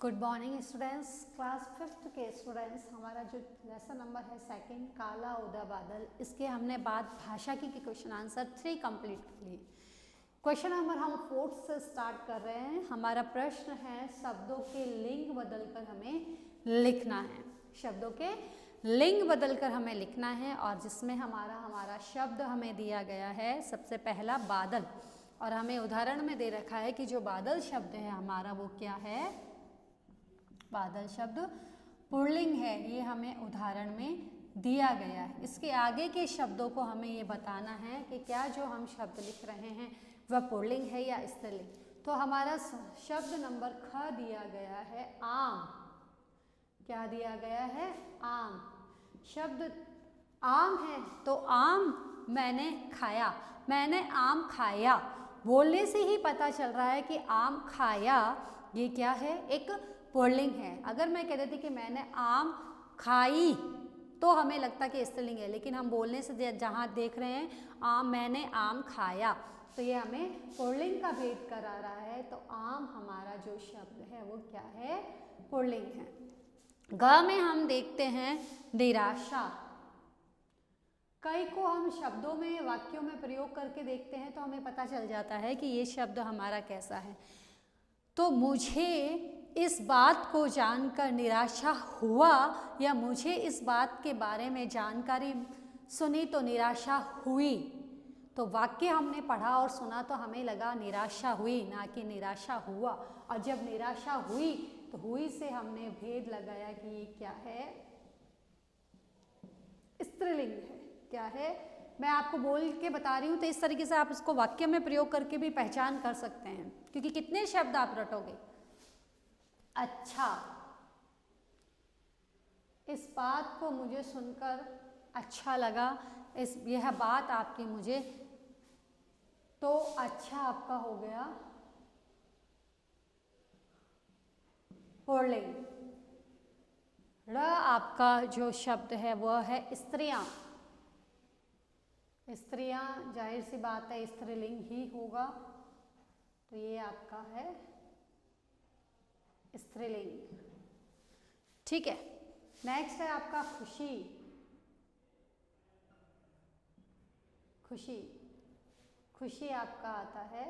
Good morning students, class 5th के students. हमारा जो लेसन नंबर है सेकंड, काला उदा बादल, इसके हमने बाद भाषा की क्वेश्चन आंसर 3 कंप्लीट कर लिए। क्वेश्चन नंबर हम 4th से स्टार्ट कर रहे हैं। हमारा प्रश्न है शब्दों के लिंग बदलकर हमें लिखना है। शब्दों के लिंग बदलकर हमें लिखना है और जिसमें हमारा शब्द हमें दिया गया है सबसे पहला बादल, और हमें उदाहरण में दे रखा है कि जो बादल शब्द है हमारा वो क्या है। बादल शब्द पुल्लिंग है, ये हमें उदाहरण में दिया गया है। इसके आगे के शब्दों को हमें ये बताना है कि क्या जो हम शब्द लिख रहे हैं वह पुल्लिंग है या स्त्रीलिंग। तो हमारा शब्द नंबर ख दिया गया है आम। क्या दिया गया है? आम। शब्द आम है तो आम मैंने खाया, मैंने आम खाया। बोलने से ही पता चल रहा है कि आम खाया ये क्या है, एक पुल्लिंग है। अगर मैं कह देती कि मैंने आम खाई तो हमें लगता कि स्त्रीलिंग है, लेकिन हम बोलने से जहाँ देख रहे हैं मैंने आम खाया, तो ये हमें पुल्लिंग का भेद करा रहा है। तो आम हमारा जो शब्द है वो क्या है? पुल्लिंग है। ग में हम देखते हैं निराशा। कई को हम शब्दों में वाक्यों में प्रयोग करके देखते हैं तो हमें पता चल जाता है कि ये शब्द हमारा कैसा है। तो मुझे इस बात को जानकर निराशा हुआ या मुझे इस बात के बारे में जानकारी सुनी तो निराशा हुई। तो वाक्य हमने पढ़ा और सुना तो हमें लगा निराशा हुई, ना कि निराशा हुआ। और जब निराशा हुई तो हुई से हमने भेद लगाया कि ये क्या है? स्त्रीलिंग है। क्या है? मैं आपको बोल के बता रही हूँ तो इस तरीके से आप इसको वाक्य में प्रयोग करके भी पहचान कर सकते हैं, क्योंकि कितने शब्द आप रटोगे। अच्छा, इस बात को मुझे सुनकर अच्छा लगा, यह बात आपकी मुझे, तो अच्छा आपका हो गया पुल्लिंग। र आपका जो शब्द है वह है स्त्रियां। स्त्रियां जाहिर सी बात है स्त्रीलिंग ही होगा, तो ये आपका है स्त्रीलिंग। ठीक है। नेक्स्ट है आपका खुशी। खुशी, खुशी आपका आता है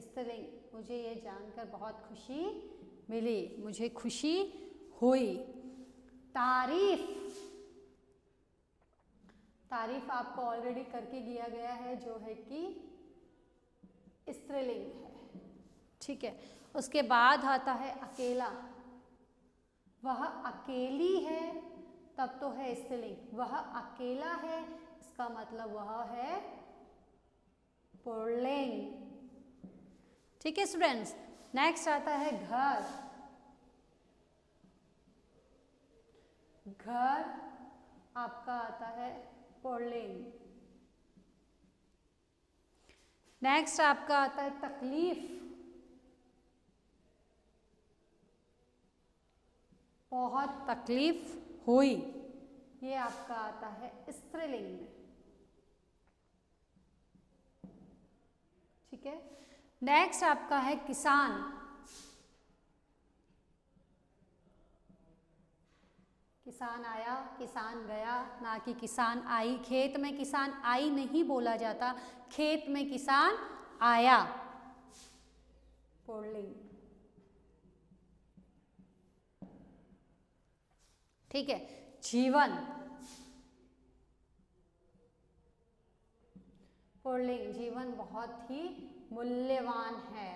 स्त्रीलिंग। मुझे ये जानकर बहुत खुशी मिली, मुझे खुशी हुई। तारीफ, तारीफ आपको ऑलरेडी करके दिया गया है जो है कि स्त्रीलिंग है। ठीक है। उसके बाद आता है अकेला। वह अकेली है तब तो है स्त्रीलिंग। वह अकेला है इसका मतलब वह है पुल्लिंग। ठीक है स्टूडेंट्स। नेक्स्ट आता है घर। घर आपका आता है पुल्लिंग। नेक्स्ट आपका आता है तकलीफ। बहुत तकलीफ हुई, ये आपका आता है स्त्रीलिंग में। ठीक है। नेक्स्ट आपका है किसान। किसान आया, किसान गया, ना कि किसान आई। खेत में किसान आई नहीं बोला जाता, खेत में किसान आया, पुल्लिंग। ठीक है। जीवन, पुल्लिंग। जीवन बहुत ही मूल्यवान है,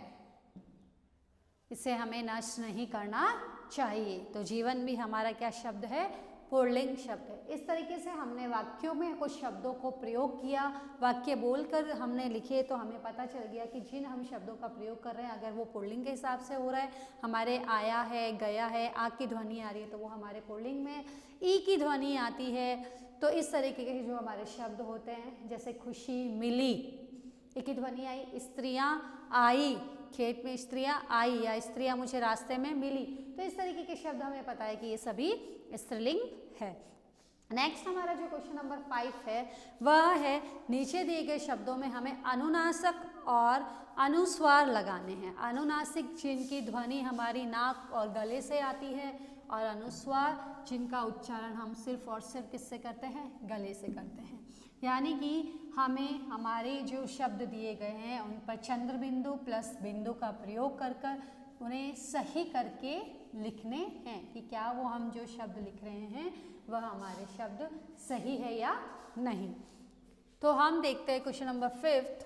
इसे हमें नष्ट नहीं करना चाहिए। तो जीवन भी हमारा क्या शब्द है? पुल्लिंग शब्द है। इस तरीके से हमने वाक्यों में कुछ शब्दों को प्रयोग किया, वाक्य बोलकर हमने लिखे तो हमें पता चल गया कि जिन हम शब्दों का प्रयोग कर रहे हैं अगर वो पुल्लिंग के हिसाब से हो रहा है, हमारे आया है, गया है, आ की ध्वनि आ रही है तो वो हमारे पुल्लिंग में, ई की ध्वनि आती है तो इस तरीके के जो हमारे शब्द होते हैं, जैसे खुशी मिली, ई की ध्वनि आई। स्त्रियां आई, खेत में स्त्रियां आई, या स्त्रियां मुझे रास्ते में मिली। तो इस तरीके के शब्द हमें पता है कि ये सभी स्त्रीलिंग है। नेक्स्ट हमारा जो क्वेश्चन नंबर 5 है वह है नीचे दिए गए शब्दों में हमें अनुनासिक और अनुस्वार लगाने हैं। अनुनासिक जिनकी ध्वनि हमारी नाक और गले से आती है, और अनुस्वार जिनका उच्चारण हम सिर्फ और सिर्फ किससे करते हैं, गले से करते हैं। यानी कि हमें हमारे जो शब्द दिए गए हैं उन पर चंद्र बिंदु प्लस बिंदु का प्रयोग कर कर उन्हें सही करके लिखने हैं कि क्या वो हम जो शब्द लिख रहे हैं वह हमारे शब्द सही है या नहीं। तो हम देखते हैं क्वेश्चन नंबर 5।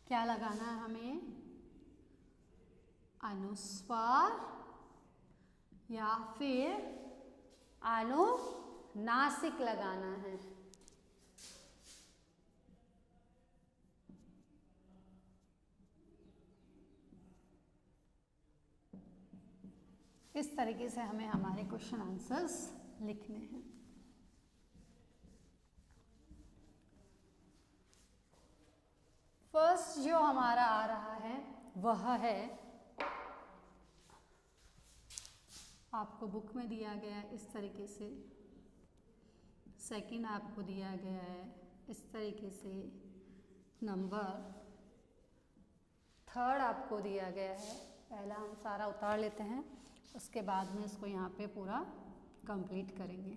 क्या लगाना है हमें, अनुस्वार या फिर अनुनासिक लगाना है। इस तरीके से हमें हमारे क्वेश्चन आंसर्स लिखने हैं। फर्स्ट जो हमारा आ रहा है वह है, आपको बुक में दिया गया है इस तरीके से, सेकंड आपको दिया गया है इस तरीके से, नंबर थर्ड आपको दिया गया है। पहला हम सारा उतार लेते हैं, उसके बाद में इसको यहाँ पे पूरा कंप्लीट करेंगे।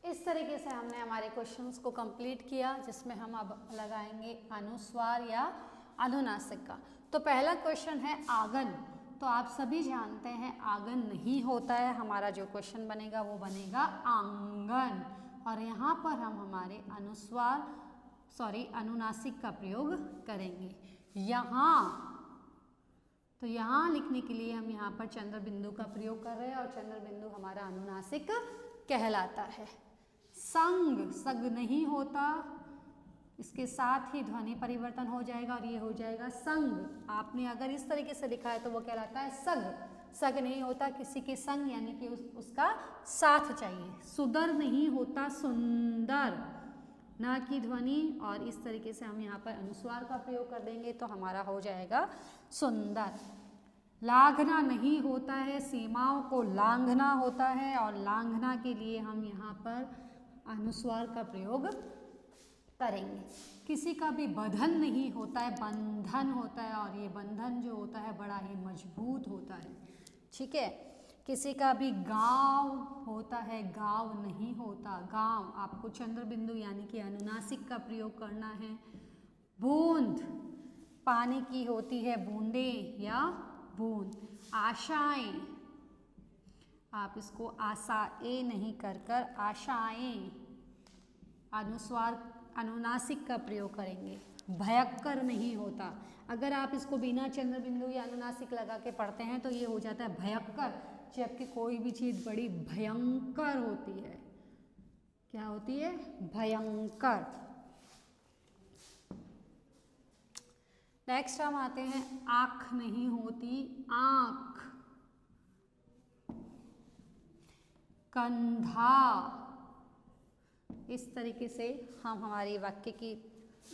इस तरीके से हमने हमारे क्वेश्चंस को कंप्लीट किया, जिसमें हम अब लगाएंगे अनुस्वार या अनुनासिक का। तो पहला क्वेश्चन है आगन। तो आप सभी जानते हैं आगन नहीं होता है, हमारा जो क्वेश्चन बनेगा वो बनेगा आंगन। और यहाँ पर हम हमारे अनुनासिक का प्रयोग करेंगे। यहाँ तो यहाँ लिखने के लिए हम यहाँ पर चंद्र बिंदु का प्रयोग कर रहे हैं, और चंद्र बिंदु हमारा अनुनासिक कहलाता है। संग, सग नहीं होता, इसके साथ ही ध्वनि परिवर्तन हो जाएगा और ये हो जाएगा संग। आपने अगर इस तरीके से लिखा है तो वो कहलाता है सग। सग नहीं होता, किसी के संग यानी कि उसका साथ चाहिए। सुंदर नहीं होता, सुंदर, ना की ध्वनि, और इस तरीके से हम यहाँ पर अनुस्वार का प्रयोग कर देंगे तो हमारा हो जाएगा सुंदर। लांघना नहीं होता है, सीमाओं को लांघना होता है, और लांघना के लिए हम यहाँ पर अनुस्वार का प्रयोग करेंगे। किसी का भी बंधन नहीं होता है, बंधन होता है, और ये बंधन जो होता है बड़ा ही मजबूत होता है। ठीक है। किसी का भी गांव होता है, गांव नहीं होता, गांव। आपको चंद्र बिंदु यानी कि अनुनासिक का प्रयोग करना है। बूंद, पानी की होती है बूंदे या बूंद। आशाएं, आप इसको आशाएं नहीं कर आशाएं, अनुस्वार अनुनासिक का प्रयोग करेंगे। भयंकर नहीं होता, अगर आप इसको बिना चंद्र बिंदु या अनुनासिक लगा के पढ़ते हैं तो ये हो जाता है भयंकर, जबकि कोई भी चीज़ बड़ी भयंकर होती है। क्या होती है? भयंकर। नेक्स्ट हम आते हैं, आँख नहीं होती, आँख। कंधा, इस तरीके से हम हमारे वाक्य की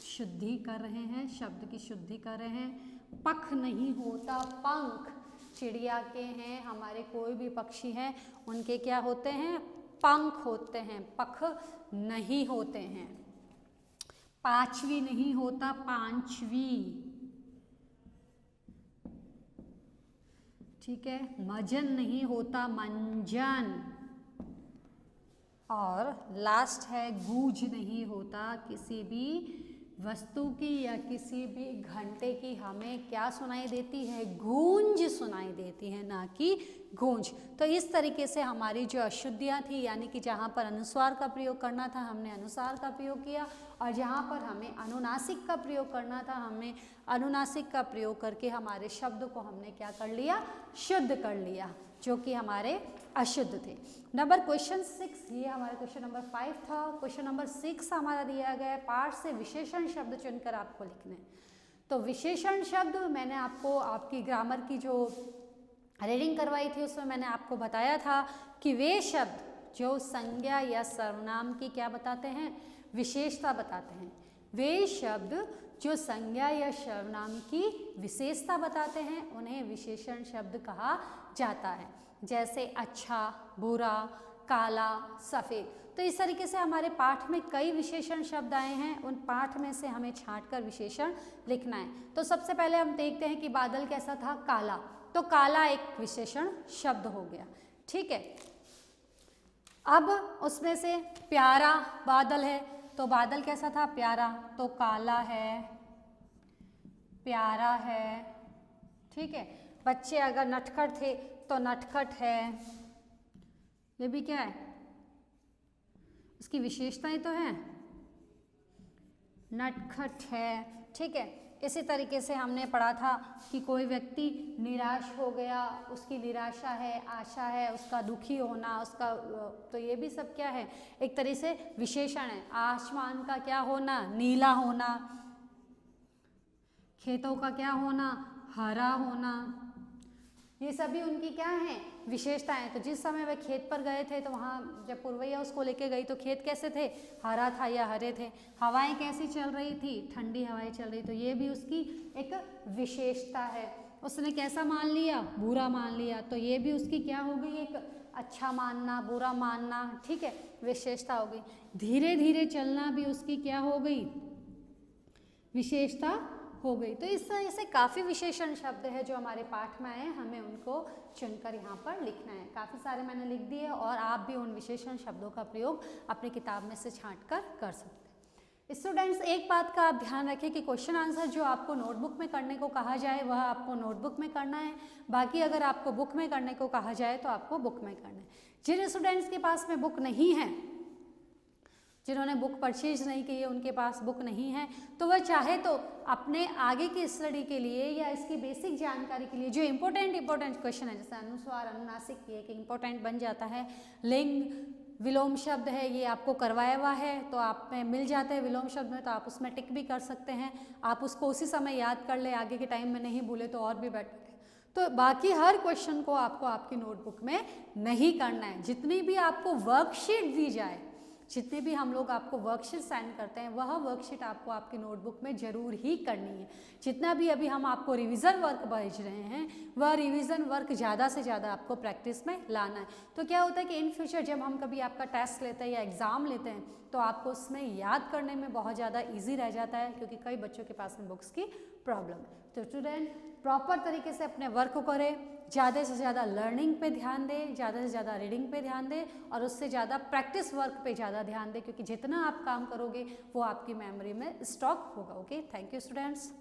शुद्धि कर रहे हैं, शब्द की शुद्धि कर रहे हैं। पख नहीं होता, पंख। चिड़िया के हैं, हमारे कोई भी पक्षी हैं उनके क्या होते हैं? पंख होते हैं, पख नहीं होते हैं। पांचवी नहीं होता, पांचवी, ठीक है। मजन नहीं होता, मंजन। और लास्ट है गूंज नहीं होता, किसी भी वस्तु की या किसी भी घंटे की हमें क्या सुनाई देती है, गूंज सुनाई देती है, ना कि गूंज। तो इस तरीके से हमारी जो अशुद्धियाँ थी, यानी कि जहाँ पर अनुस्वार का प्रयोग करना था हमने अनुस्वार का प्रयोग किया, और जहाँ पर हमें अनुनासिक का प्रयोग करना था हमने अनुनासिक का प्रयोग करके हमारे शब्द को हमने क्या कर लिया, शुद्ध कर लिया, जो कि हमारे अशुद्ध थे। नंबर क्वेश्चन 6, ये हमारे क्वेश्चन नंबर 5 था। क्वेश्चन नंबर 6 हमारा दिया गया है, पाठ से विशेषण शब्द चुनकर आपको लिखने हैं। तो विशेषण शब्द मैंने आपको आपकी ग्रामर की जो रीडिंग करवाई थी उसमें मैंने आपको बताया था कि वे शब्द जो संज्ञा या सर्वनाम की क्या बताते हैं, विशेषता बताते हैं। वे शब्द जो संज्ञा या सर्वनाम की विशेषता बताते हैं उन्हें विशेषण शब्द कहा जाता है। जैसे अच्छा, बुरा, काला, सफ़ेद। तो इस तरीके से हमारे पाठ में कई विशेषण शब्द आए हैं, उन पाठ में से हमें छांटकर विशेषण लिखना है। तो सबसे पहले हम देखते हैं कि बादल कैसा था, काला। तो काला एक विशेषण शब्द हो गया, ठीक है। अब उसमें से प्यारा बादल है, तो बादल कैसा था, प्यारा। तो काला है, प्यारा है, ठीक है। बच्चे अगर नटखट थे तो नटखट है, ये भी क्या है, उसकी विशेषताएं तो हैं, नटखट है, ठीक है। इसी तरीके से हमने पढ़ा था कि कोई व्यक्ति निराश हो गया, उसकी निराशा है, आशा है, उसका दुखी होना, उसका, तो ये भी सब क्या है, एक तरह से विशेषण है। आसमान का क्या होना, नीला होना, खेतों का क्या होना, हरा होना, ये सभी उनकी क्या हैं, विशेषताएं। तो जिस समय वे खेत पर गए थे तो वहाँ जब पुरवैया उसको लेके गई तो खेत कैसे थे, हरा था या हरे थे। हवाएं कैसी चल रही थी, ठंडी हवाएं चल रही, तो ये भी उसकी एक विशेषता है। उसने कैसा मान लिया, बुरा मान लिया, तो ये भी उसकी क्या हो गई, एक अच्छा मानना, बुरा मानना, ठीक है, विशेषता हो गई। धीरे धीरे चलना भी उसकी क्या हो गई, विशेषता हो गई। तो इस तरह से काफ़ी विशेषण शब्द है जो हमारे पाठ में आए, हमें उनको चुनकर यहाँ पर लिखना है। काफ़ी सारे मैंने लिख दिए और आप भी उन विशेषण शब्दों का प्रयोग अपनी किताब में से छांटकर कर सकते हैं। स्टूडेंट्स, एक बात का आप ध्यान रखें कि क्वेश्चन आंसर जो आपको नोटबुक में करने को कहा जाए वह आपको नोटबुक में करना है, बाकी अगर आपको बुक में करने को कहा जाए तो आपको बुक में करना है। जिन स्टूडेंट्स के पास में बुक नहीं है, जिन्होंने बुक परचेज नहीं की है, उनके पास बुक नहीं है, तो वह चाहे तो अपने आगे की स्टडी के लिए या इसकी बेसिक जानकारी के लिए जो इम्पोर्टेंट क्वेश्चन है, जैसे अनुस्वार, अनुनासिक, ये एक इम्पोर्टेंट बन जाता है। लिंग, विलोम शब्द है, ये आपको करवाया हुआ है तो आप में मिल जाते हैं विलोम शब्द में, तो आप उसमें टिक भी कर सकते हैं। आप उसको उसी समय याद कर ले, आगे के टाइम में नहीं भूले तो और भी बेटर है। तो बाकी हर क्वेश्चन को आपको आपकी नोटबुक में नहीं करना है। जितनी भी आपको वर्कशीट दी जाए, जितने भी हम लोग आपको वर्कशीट सेंड करते हैं, वह वर्कशीट आपको आपकी नोटबुक में ज़रूर ही करनी है। जितना भी अभी हम आपको रिवीजन वर्क भेज रहे हैं, वह रिवीजन वर्क ज़्यादा से ज़्यादा आपको प्रैक्टिस में लाना है। तो क्या होता है कि इन फ्यूचर जब हम कभी आपका टेस्ट लेते हैं या एग्ज़ाम लेते हैं तो आपको उसमें याद करने में बहुत ज़्यादा ईजी रह जाता है, क्योंकि कई बच्चों के पास में बुक्स की प्रॉब्लम है। तो स्टूडेंट प्रॉपर तरीके से अपने वर्क को करें, ज़्यादा से ज़्यादा लर्निंग पे ध्यान दें, ज़्यादा से ज़्यादा रीडिंग पे ध्यान दें, और उससे ज़्यादा प्रैक्टिस वर्क पे ज़्यादा ध्यान दें, क्योंकि जितना आप काम करोगे वो आपकी मेमोरी में स्टॉक होगा। Okay, thank you students.